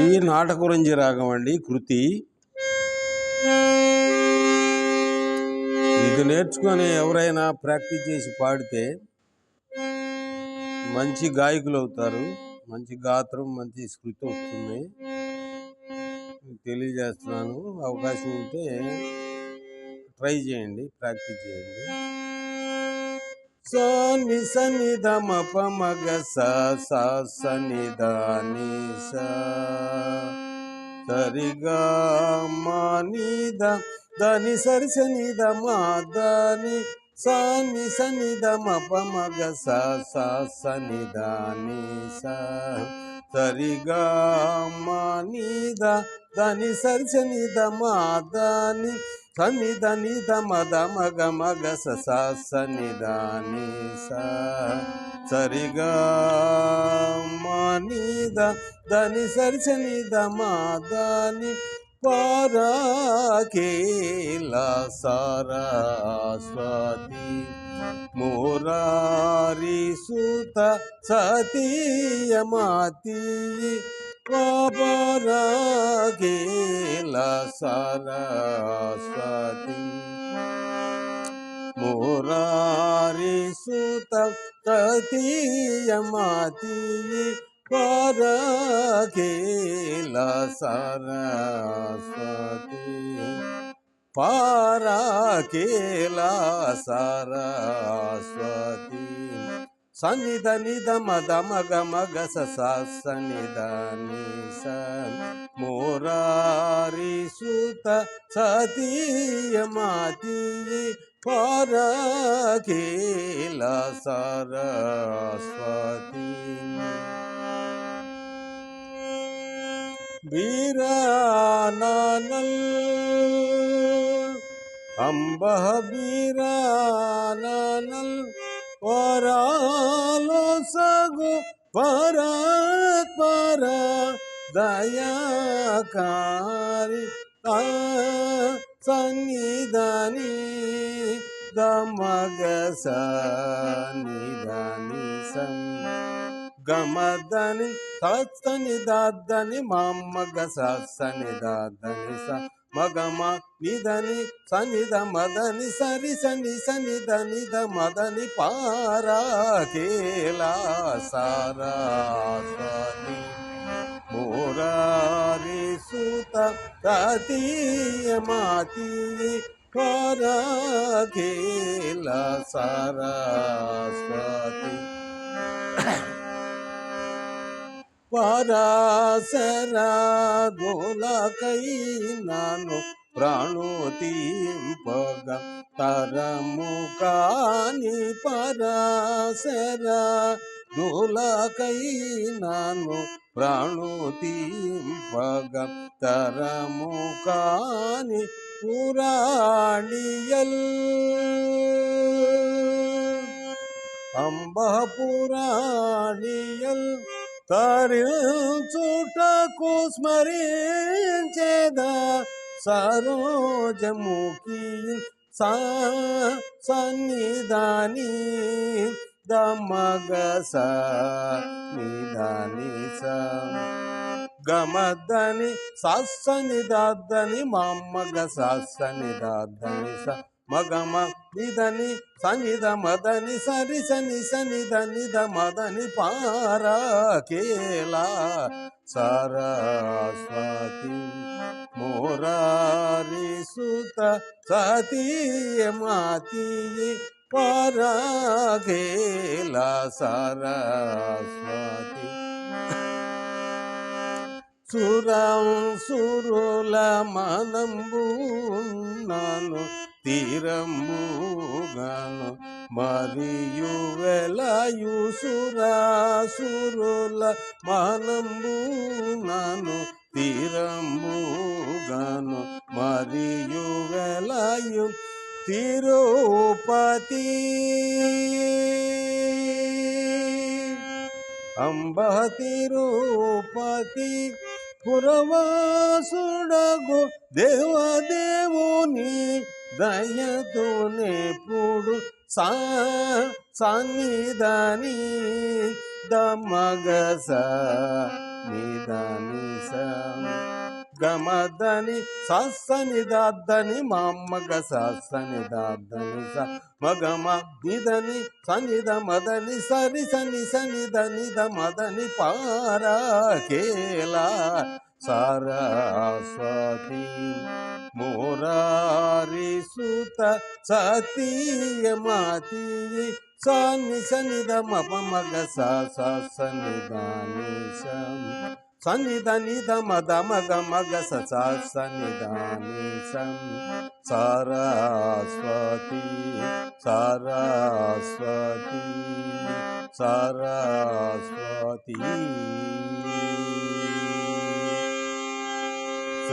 ఇది నాటకురంజి రాగం అండి, కృతి. ఇది నేర్చుకొని ఎవరైనా ప్రాక్టీస్ చేసి పాడితే మంచి గాయకులు అవుతారు. మంచి గాత్రం, మంచి స్మృతి వస్తుంది. తెలియజేస్తున్నాను. అవకాశం ఉంటే ట్రై చేయండి, ప్రాక్టీస్ చేయండి. సని సని ద మ ప మ గ స స సని ద ని స సరి గ మ ని ద ద ని సరి సని ద మ ద ని సని సని ద మ ప మ గ స స సని ద ని స సరి గ మ ని ద ద ని సరి సని ద మ ద ని సని ద ని ద మ ద మ గ మ గ స స సని ద ని స సరి గ మ ని ద ద ని సరి సని ద మ ద ని పరాకేల సరస్వతి మురారి సుత సతీయమాతి పరాకేల సరస్వతి మురారి సుత సతీయమాతి పరాకేల సరస్వతి పరాకేల సరస్వతి సని ద ని ద మ ద మ గ మ గ స స సని ద ని స మురారి సుత సతీయమాతి పరాకేల సరస్వతి బీరానల్ అంబః బీరానల్ పరాలో సగు పరాత్పర దయాకారి సన్నిధాని దమగ సన్నిధాని సం గమదని సని దాదని మమ్మగ సని దాదని స మగమ నిదని సని ద మదని సరి సని సని దని ద మదని పారాకేల సరస్వతి మురారి సుత సతీయమాతి పరాకేల సరస్వతి పరాశరా గోలకై నాను ప్రాణోతింపగ తరము కాని పరాశరా గోలకై నాను ప్రాణోతింపగ తరము కాని పురాణియల్ అంబ పురాణియల్ తరించుటకు స్మరించేద సరోజముఖి సన్నిధాని దమగ సన్నిధాని స గమదని సని దాదని మమ్మగ సని దాదని స మగమ నిదని సని ద మదని సరి సని సని దని ద మదని పారాకేల సరస్వతి మురారి సుత సతీయమాతి పరాకేల సరస్వతి సురుల మనంబు నాను తీరంబుగాను మరియు వెలయు సురుల మనంబు నాను తీరంబుగాను మరియు వెలయు తిరుపతి అంబ తిరుపతి పురవాసుడగు దేవదేవుని దయతోనెప్పుడు సన్నిధాని దమగ నిదని గమదని సని దాదని మగ సని దాదని స మగమ నిదని సనిద మదని సరి సని సని మదని పారాకేలా సరస్వతి మురారి సుత సతీయమతి సని మగ సనిదాని సన్నిధని మద మగ సన్నిధాని సరస్వతి సరస్వతి సరస్వతి స